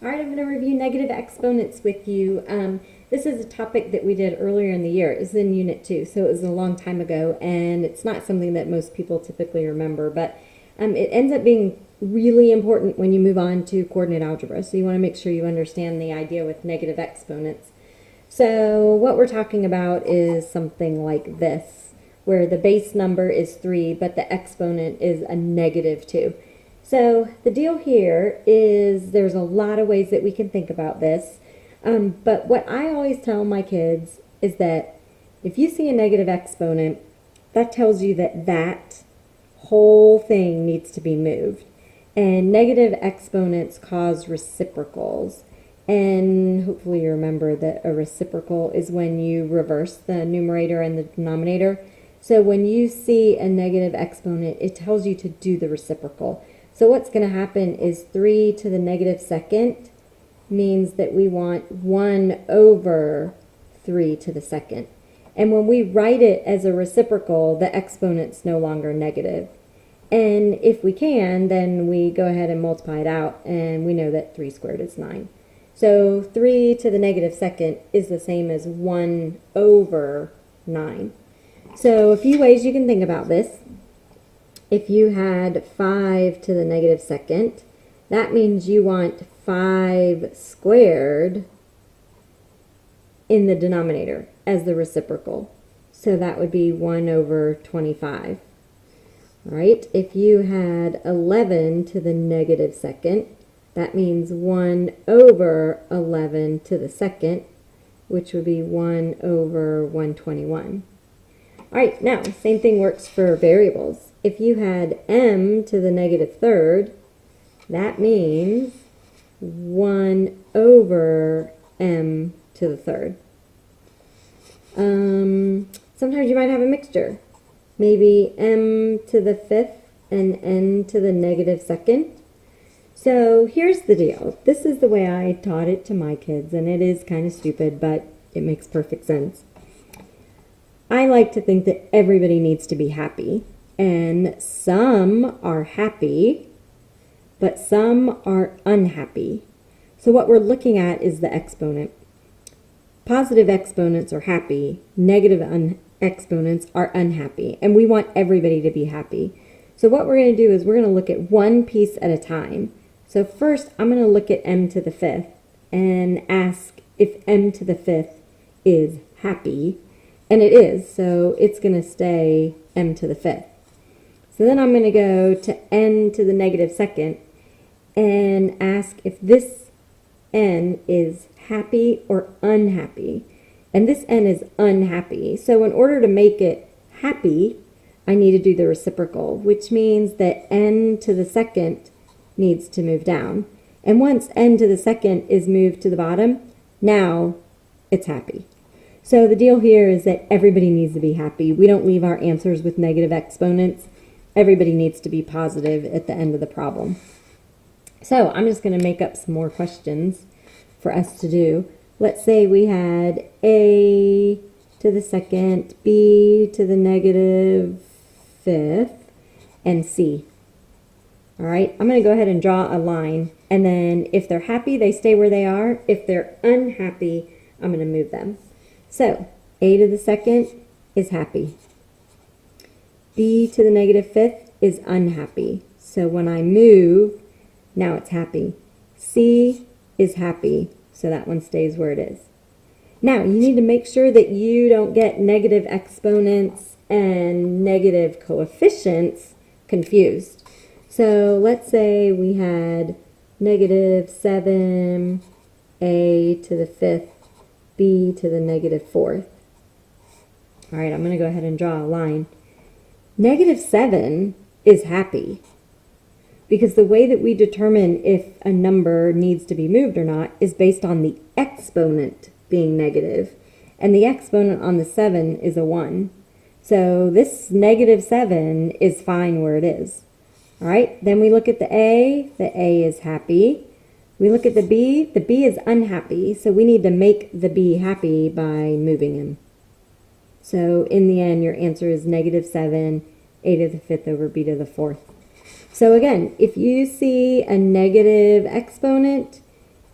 All right, I'm going to review negative exponents with you. This is a topic that we did earlier in the year. It's in Unit 2, so it was a long time ago, and it's not something that most people typically remember, but it ends up being really important when you move on to coordinate algebra, so you want to make sure you understand the idea with negative exponents. So what we're talking about is something like this, where the base number is 3, but the exponent is a negative 2. So the deal here is there's a lot of ways that we can think about this. But what I always tell my kids is that if you see a negative exponent, that tells you that that whole thing needs to be moved. And negative exponents cause reciprocals. And hopefully you remember that a reciprocal is when you reverse the numerator and the denominator. So when you see a negative exponent, it tells you to do the reciprocal. So what's going to happen is 3 to the negative second means that we want 1 over 3 to the second. And when we write it as a reciprocal, the exponent's no longer negative. And if we can, then we go ahead and multiply it out, and we know that 3 squared is 9. So 3 to the negative second is the same as 1 over 9. So a few ways you can think about this. If you had 5 to the negative second, that means you want 5 squared in the denominator as the reciprocal. So that would be 1 over 25. All right, if you had 11 to the negative second, that means 1 over 11 to the second, which would be 1 over 121. All right, now, same thing works for variables. If you had m to the negative third, that means 1 over m to the third. Sometimes you might have a mixture. Maybe m to the fifth and n to the negative second. So here's the deal. This is the way I taught it to my kids, and it is kind of stupid, but it makes perfect sense. I like to think that everybody needs to be happy, and some are happy, but some are unhappy. So what we're looking at is the exponent. Positive exponents are happy, negative exponents are unhappy, and we want everybody to be happy. So what we're going to do is we're going to look at one piece at a time. So first, I'm going to look at m to the fifth and ask if m to the fifth is happy. And it is, so it's going to stay m to the fifth. So then I'm going to go to n to the negative second and ask if this n is happy or unhappy. And this n is unhappy. So in order to make it happy, I need to do the reciprocal, which means that n to the second needs to move down. And once n to the second is moved to the bottom, now it's happy. So the deal here is that everybody needs to be happy. We don't leave our answers with negative exponents. Everybody needs to be positive at the end of the problem. So I'm just going to make up some more questions for us to do. Let's say we had a to the second, b to the negative fifth, and c. All right, I'm going to go ahead and draw a line. And then if they're happy, they stay where they are. If they're unhappy, I'm going to move them. So, a to the second is happy. B to the negative fifth is unhappy. So when I move, now it's happy. C is happy, so that one stays where it is. Now, you need to make sure that you don't get negative exponents and negative coefficients confused. So let's say we had negative 7, a to the fifth, b to the negative fourth. All right, I'm going to go ahead and draw a line. Negative 7 is happy because the way that we determine if a number needs to be moved or not is based on the exponent being negative, and the exponent on the 7 is a 1. So this negative 7 is fine where it is. All right, then we look at the A is happy. We look at the B is unhappy, so we need to make the B happy by moving him. So in the end, your answer is negative 7, a to the fifth over b to the fourth. So again, if you see a negative exponent,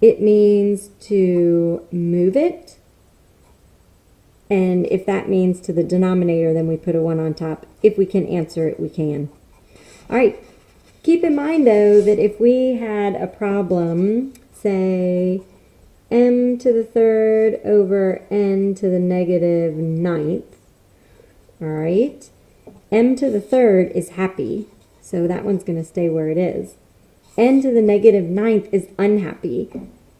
it means to move it. And if that means to the denominator, then we put a 1 on top. If we can answer it, we can. All right. Keep in mind, though, that if we had a problem, say m to the third over n to the negative ninth, all right, m to the third is happy, so that one's going to stay where it is. N to the negative ninth is unhappy.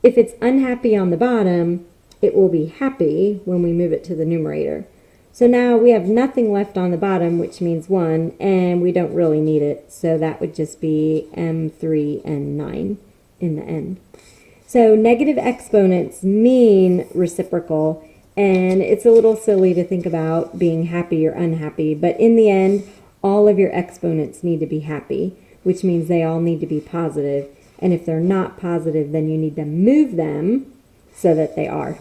If it's unhappy on the bottom, it will be happy when we move it to the numerator. So now we have nothing left on the bottom, which means 1, and we don't really need it. So that would just be m3 and 9 in the end. So negative exponents mean reciprocal, and it's a little silly to think about being happy or unhappy, but in the end, all of your exponents need to be happy, which means they all need to be positive. And if they're not positive, then you need to move them so that they are.